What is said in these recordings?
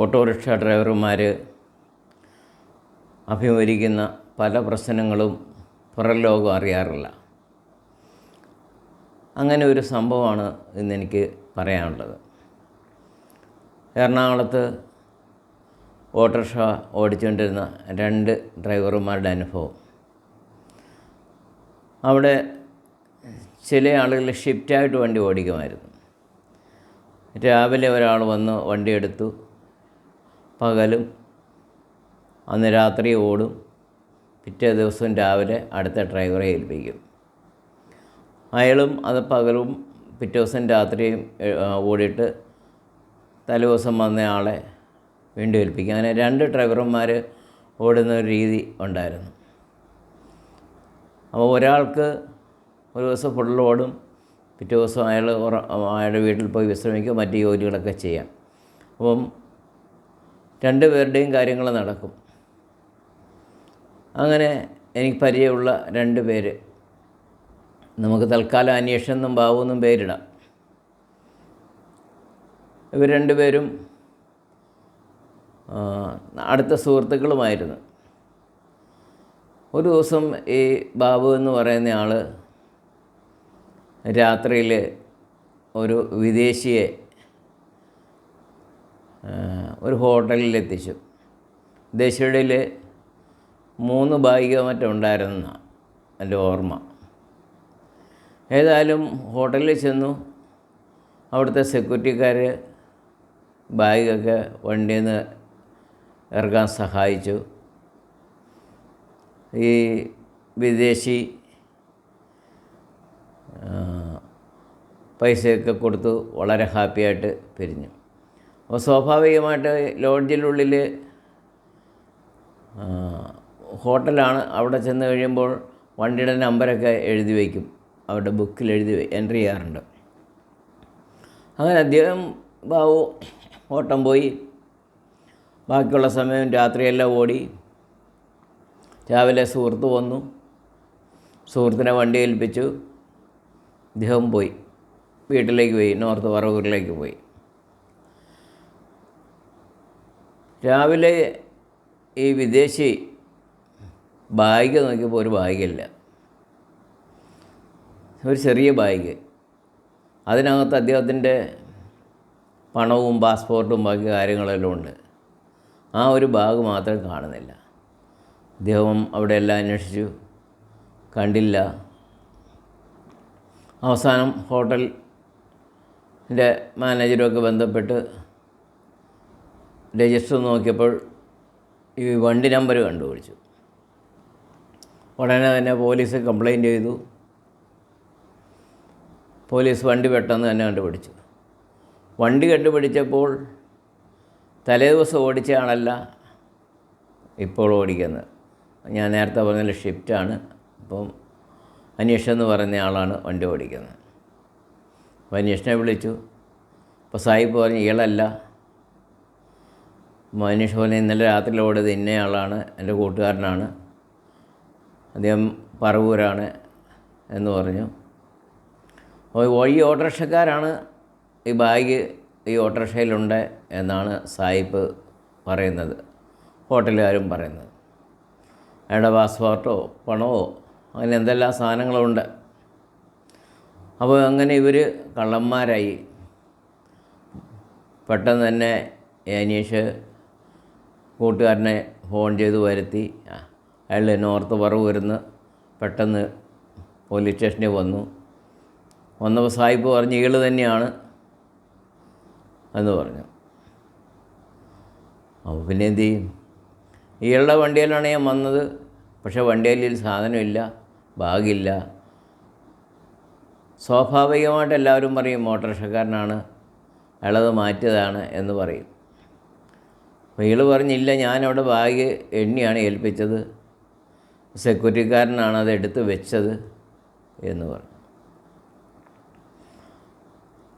Autorickshaw ഡ്രൈവർമാർ അഭിമുഖീകരിക്കുന്ന പല പ്രശ്നങ്ങളും പുറം ലോകം അറിയാറില്ല. അങ്ങനെ ഒരു സംഭവമാണ് ഇന്നെനിക്ക് പറയാനുള്ളത്. എറണാകുളത്ത് ഓട്ടോറിക്ഷ ഓടിച്ചുകൊണ്ടിരുന്ന 2 ഡ്രൈവർമാരുടെ അനുഭവം. അവിടെ ചില ആളുകൾ ഷിഫ്റ്റായിട്ട് വണ്ടി ഓടിക്കുമായിരുന്നു. രാവിലെ ഒരാൾ വന്ന് വണ്ടി എടുത്തു, പകലും അന്ന് രാത്രി ഓടും, പിറ്റേ ദിവസം രാവിലെ അടുത്ത ഡ്രൈവറെ ഏൽപ്പിക്കും. അയാളും അത് പകലും പിറ്റേ ദിവസം രാത്രിയും ഓടിയിട്ട് തലേദിവസം വന്ന ആളെ വീണ്ടും ഏൽപ്പിക്കും. അങ്ങനെ 2 ഡ്രൈവർമാർ ഓടുന്ന ഒരു രീതി ഉണ്ടായിരുന്നു. അപ്പോൾ ഒരാൾക്ക് ഒരു ദിവസം ഫുൾ ഓടും, പിറ്റേ ദിവസം അയാളുടെ വീട്ടിൽ പോയി വിശ്രമിക്കും, മറ്റ് ജോലികളൊക്കെ ചെയ്യാം. അപ്പം 2 പേരുടെയും കാര്യങ്ങൾ നടക്കും. അങ്ങനെ എനിക്ക് പരിചയമുള്ള 2 പേര്, നമുക്ക് തൽക്കാലം അന്വേഷണം എന്നും ബാബു എന്നും പേരിടാം. ഇവർ 2 പേരും അടുത്ത സുഹൃത്തുക്കളുമായിരുന്നു. ഒരു ദിവസം ഈ ബാബു എന്ന് പറയുന്ന ആൾ രാത്രിയിൽ ഒരു വിദേശിയെ ഒരു ഹോട്ടലിൽ എത്തിച്ചു. വിദേശിയുടെ 3 ബാഗോ മറ്റോ ഉണ്ടായിരുന്നെന്നാണ് എൻ്റെ ഓർമ്മ. ഏതായാലും ഹോട്ടലിൽ ചെന്നു. അവിടുത്തെ സെക്യൂരിറ്റിക്കാർ ബാഗൊക്കെ വണ്ടിയിൽ നിന്ന് ഇറക്കാൻ സഹായിച്ചു. ഈ വിദേശി പൈസയൊക്കെ കൊടുത്തു വളരെ ഹാപ്പിയായിട്ട് പിരിഞ്ഞു. അപ്പോൾ സ്വാഭാവികമായിട്ട് ലോഡ്ജിനുള്ളിൽ ഹോട്ടലാണ്. അവിടെ ചെന്ന് കഴിയുമ്പോൾ വണ്ടിയുടെ നമ്പരൊക്കെ എഴുതി വയ്ക്കും, അവരുടെ ബുക്കിൽ എൻട്രി ചെയ്യാറുണ്ട്. അങ്ങനെ അദ്ദേഹം ബാബു ഓട്ടം പോയി. ബാക്കിയുള്ള സമയം രാത്രിയെല്ലാം ഓടി. രാവിലെ സുഹൃത്ത് വന്നു, സുഹൃത്തിനെ വണ്ടി ഏൽപ്പിച്ചു. അദ്ദേഹം പോയി, വീട്ടിലേക്ക് പോയി, നോർത്ത് പറവൂരിലേക്ക് പോയി. രാവിലെ ഈ വിദേശി ബാഗ് നോക്കിയപ്പോൾ ഒരു ബാഗില്ല, ഒരു ചെറിയ ബാഗ്. അതിനകത്ത് അദ്ദേഹത്തിൻ്റെ പണവും പാസ്പോർട്ടും ബാക്കി കാര്യങ്ങളെല്ലാം ഉണ്ട്. ആ ഒരു ബാഗ് മാത്രം കാണുന്നില്ല. അദ്ദേഹം അവിടെ എല്ലാം അന്വേഷിച്ചു, കണ്ടില്ല. അവസാനം ഹോട്ടലിൻ്റെ മാനേജറുമൊക്കെ ബന്ധപ്പെട്ട് രജിസ്റ്റർ നോക്കിയപ്പോൾ ഈ വണ്ടി നമ്പർ കണ്ടുപിടിച്ചു. ഉടനെ തന്നെ പോലീസ് കംപ്ലയിൻ്റ് ചെയ്തു. പോലീസ് വണ്ടി പെട്ടെന്ന് തന്നെ കണ്ടുപിടിച്ചു. വണ്ടി കണ്ടുപിടിച്ചപ്പോൾ തലേദിവസം ഓടിച്ച ആളല്ല ഇപ്പോൾ ഓടിക്കുന്നത്. ഞാൻ നേരത്തെ പറഞ്ഞ ഷിഫ്റ്റാണ്. അപ്പം അനീഷ് എന്ന് പറയുന്ന ആളാണ് വണ്ടി ഓടിക്കുന്നത്. അപ്പോൾ അനീഷിനെ വിളിച്ചു. അപ്പോൾ സാഹിബ് പറഞ്ഞു ഇയാളല്ല. അനീഷ് പറഞ്ഞു ഇന്നലെ രാത്രി ഓടിയത് ഇന്നയാളാണ്, എൻ്റെ കൂട്ടുകാരനാണ്, അദ്ദേഹം പറവൂരാണ് എന്ന് പറഞ്ഞു. ഈ ഓട്ടോറിക്ഷക്കാരാണ് ഈ ബാഗ് ഈ ഓട്ടോറിക്ഷയിലുണ്ട് എന്നാണ് സാഹിബ് പറയുന്നത്, ഹോട്ടലുകാരും പറയുന്നത്. അയാളുടെ പാസ്പോർട്ടോ പണമോ അങ്ങനെ എന്തെല്ലാം സാധനങ്ങളുണ്ട്. അപ്പോൾ അങ്ങനെ ഇവർ കള്ളന്മാരായി. പെട്ടെന്ന് തന്നെ അനീഷ് കൂട്ടുകാരനെ ഫോൺ ചെയ്ത് വരുത്തി. അയാൾ നോർത്ത് പറവൂരിന്ന് പെട്ടെന്ന് പോലീസ് സ്റ്റേഷനിൽ വന്നപ്പോൾ സാഹിബ് പറഞ്ഞു ഇയാൾ തന്നെയാണ് എന്ന് പറഞ്ഞു. അപ്പോൾ പിന്നെ എന്ത് ചെയ്യും? ഇയാളുടെ വണ്ടിയിലാണ് ഞാൻ വന്നത്, പക്ഷേ വണ്ടിയിൽ സാധനമില്ല, ബാഗില്ല. സ്വാഭാവികമായിട്ട് എല്ലാവരും പറയും മോട്ടോറിക്ഷക്കാരനാണ്, അയാളത് മാറ്റിയതാണ് എന്ന് പറയും. അപ്പോൾ ഇയാൾ പറഞ്ഞില്ല, ഞാനവിടെ ബാഗ് എണ്ണിയാണ് ഏൽപ്പിച്ചത്, സെക്യൂരിറ്റിക്കാരനാണ് അത് എടുത്ത് വെച്ചത് എന്ന് പറഞ്ഞു.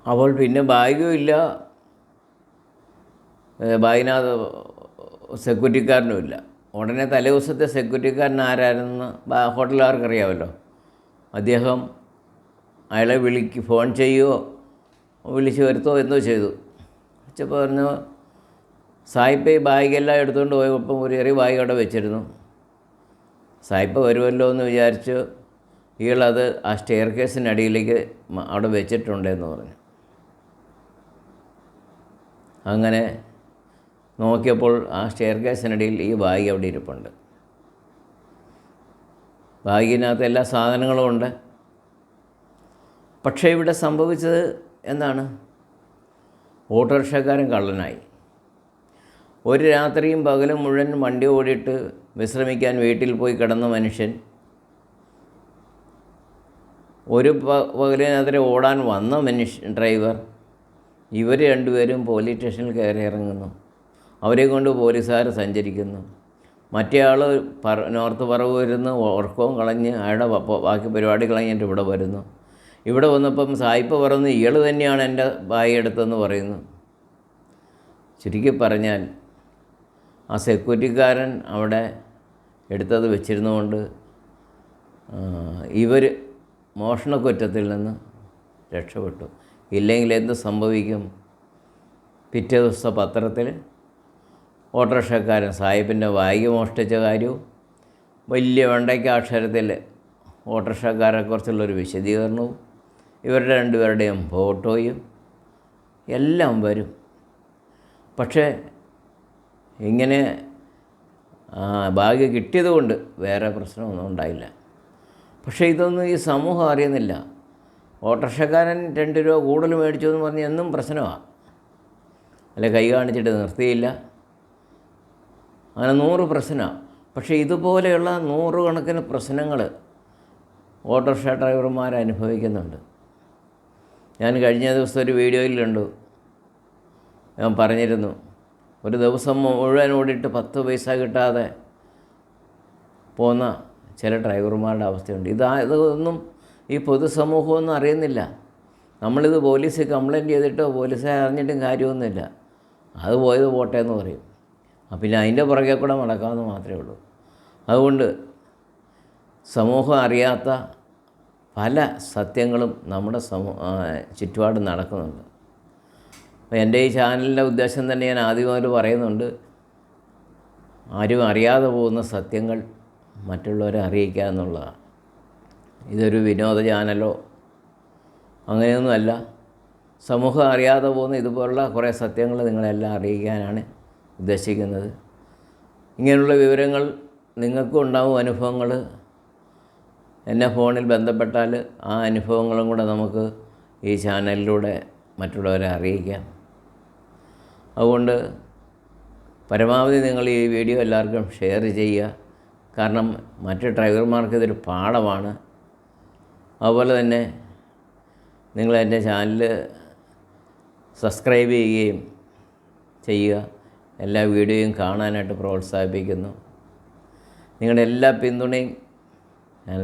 അപ്പോൾ പിന്നെ ബാഗും ഇല്ല, ബാഗിനകത്ത് സെക്യൂരിറ്റിക്കാരനുമില്ല. ഉടനെ തലേ ദിവസത്തെ സെക്യൂരിറ്റിക്കാരൻ ആരായിരുന്നെന്ന് ഹോട്ടലുകാർക്കറിയാമല്ലോ. അദ്ദേഹം അയാളെ ഫോൺ ചെയ്യുകയോ വിളിച്ച് വരുത്തോ എന്തോ ചെയ്തു. വെച്ചപ്പോൾ പറഞ്ഞു സായിപ്പ് ഈ ബാഗെല്ലാം എടുത്തുകൊണ്ട് പോയപ്പം ഒരു ചെറിയ ബാഗ് അവിടെ വെച്ചിരുന്നു. സായിപ്പ് വരുമല്ലോ എന്ന് വിചാരിച്ച് ഇയാളത് ആ സ്റ്റെയർ കേസിനടിയിലേക്ക് അവിടെ വെച്ചിട്ടുണ്ടെന്ന് പറഞ്ഞു. അങ്ങനെ നോക്കിയപ്പോൾ ആ സ്റ്റെയർ കേസിനടിയിൽ ഈ ബാഗ് അവിടെ ഇരിപ്പുണ്ട്. ബാഗിനകത്ത് എല്ലാ സാധനങ്ങളും ഉണ്ട്. പക്ഷേ ഇവിടെ സംഭവിച്ചത് എന്താണ്? ഓട്ടോറിക്ഷക്കാരൻ കള്ളനായി. ഒരു രാത്രിയും പകലും മുഴുവൻ വണ്ടി ഓടിയിട്ട് വിശ്രമിക്കാൻ വീട്ടിൽ പോയി കിടന്ന മനുഷ്യൻ ഒരു പകലിനെതിരെ ഓടാൻ വന്ന ഡ്രൈവർ, ഇവർ രണ്ടുപേരും പോലീസ് സ്റ്റേഷനിൽ കയറി ഇറങ്ങുന്നു. അവരെ കൊണ്ട് പോലീസുകാർ സഞ്ചരിക്കുന്നു. മറ്റേ ആൾ നോർത്ത് പറവ് വരുന്നു, ഉറക്കവും കളഞ്ഞ് അയാളുടെ ബാക്കി പരിപാടി കളഞ്ഞിട്ട് ഇവിടെ വരുന്നു. ഇവിടെ വന്നപ്പം സായിപ്പ് പറയുന്നു ഇയാൾ തന്നെയാണ് എൻ്റെ ബാഗ് എടുത്തതെന്ന് പറയുന്നു. ചുരുക്കി പറഞ്ഞാൽ ആ സെക്യൂരിറ്റിക്കാരൻ അവിടെ എടുത്തത് വെച്ചിരുന്നുകൊണ്ട് ഇവർ മോഷണക്കുറ്റത്തിൽ നിന്ന് രക്ഷപ്പെട്ടു. ഇല്ലെങ്കിൽ എന്ത് സംഭവിക്കും? പിറ്റേ ദിവസത്തെ പത്രത്തിൽ ഓട്ടോറിക്ഷക്കാരൻ സാഹിബിൻ്റെ ബാഗ് മോഷ്ടിച്ച കാര്യവും വലിയ വെണ്ടയ്ക്ക അക്ഷരത്തിൽ ഓട്ടോറിക്ഷക്കാരെക്കുറിച്ചുള്ളൊരു വിശദീകരണവും ഇവരുടെ രണ്ടുപേരുടെയും ഫോട്ടോയും എല്ലാം വരും. പക്ഷേ ഇങ്ങനെ ബാഗ് കിട്ടിയതുകൊണ്ട് വേറെ പ്രശ്നമൊന്നും ഉണ്ടായില്ല. പക്ഷേ ഇതൊന്നും ഈ സമൂഹം അറിയുന്നില്ല. ഓട്ടോറിക്ഷക്കാരൻ 2 രൂപ കൂടുതൽ മേടിച്ചു എന്ന് പറഞ്ഞ് എന്നും പ്രശ്നമാണ്. അല്ലെ കൈ കാണിച്ചിട്ട് നിർത്തിയില്ല, അങ്ങനെ 100 പ്രശ്നമാണ്. പക്ഷേ ഇതുപോലെയുള്ള 100 കണക്കിന് പ്രശ്നങ്ങൾ ഓട്ടോറിക്ഷ ഡ്രൈവർമാർ അനുഭവിക്കുന്നുണ്ട്. ഞാൻ കഴിഞ്ഞ ദിവസം ഒരു വീഡിയോയിൽ കണ്ടു. ഞാൻ പറഞ്ഞിരുന്നു, ഒരു ദിവസം മുഴുവൻ ഓടിയിട്ട് 10 പൈസ കിട്ടാതെ പോകുന്ന ചില ഡ്രൈവർമാരുടെ അവസ്ഥയുണ്ട്. ഇതൊന്നും ഈ പൊതുസമൂഹമൊന്നും അറിയുന്നില്ല. നമ്മളിത് പോലീസിൽ കംപ്ലയിൻറ്റ് ചെയ്തിട്ടോ പോലീസെ അറിഞ്ഞിട്ടും കാര്യമൊന്നുമില്ല. അത് പോയത് പോട്ടെ എന്ന് പറയും. പിന്നെ അതിൻ്റെ പുറകെ കൂടെ നടക്കാമെന്ന് മാത്രമേ ഉള്ളൂ. അതുകൊണ്ട് സമൂഹം അറിയാത്ത പല സത്യങ്ങളും നമ്മുടെ ചുറ്റുപാട് നടക്കുന്നുണ്ട്. അപ്പോൾ എൻ്റെ ഈ ചാനലിൻ്റെ ഉദ്ദേശം തന്നെ ഞാൻ ആദ്യമായിട്ട് പറയുന്നുണ്ട്, ആരും അറിയാതെ പോകുന്ന സത്യങ്ങൾ മറ്റുള്ളവരെ അറിയിക്കുക എന്നുള്ളതാണ്. ഇതൊരു വിനോദ ചാനലോ അങ്ങനെയൊന്നുമല്ല. സമൂഹം അറിയാതെ പോകുന്ന ഇതുപോലുള്ള കുറേ സത്യങ്ങൾ നിങ്ങളെല്ലാം അറിയിക്കാനാണ് ഉദ്ദേശിക്കുന്നത്. ഇങ്ങനെയുള്ള വിവരങ്ങൾ നിങ്ങൾക്കും ഉണ്ടാവും, അനുഭവങ്ങൾ. എന്നെ ഫോണിൽ ബന്ധപ്പെട്ടാൽ ആ അനുഭവങ്ങളും കൂടെ നമുക്ക് ഈ ചാനലിലൂടെ മറ്റുള്ളവരെ അറിയിക്കാം. അതുകൊണ്ട് പരമാവധി നിങ്ങൾ ഈ വീഡിയോ എല്ലാവർക്കും ഷെയർ ചെയ്യുക. കാരണം മറ്റ് ഡ്രൈവർമാർക്ക് ഇതൊരു പാഠമാണ്. അതുപോലെ തന്നെ നിങ്ങൾ എൻ്റെ ചാനൽ സബ്സ്ക്രൈബ് ചെയ്യുകയും ചെയ്യുക. എല്ലാ വീഡിയോയും കാണാനായിട്ട് പ്രോത്സാഹിപ്പിക്കുന്നു. നിങ്ങളുടെ എല്ലാ പിന്തുണയും ഞാൻ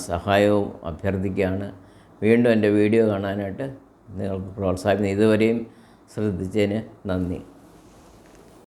സഹായവും അഭ്യർത്ഥിക്കുകയാണ്. വീണ്ടും എൻ്റെ വീഡിയോ കാണാനായിട്ട് നിങ്ങൾക്ക് പ്രോത്സാഹിപ്പിക്കുന്നു. ഇതുവരെയും ശ്രദ്ധിച്ചതിന് നന്ദി.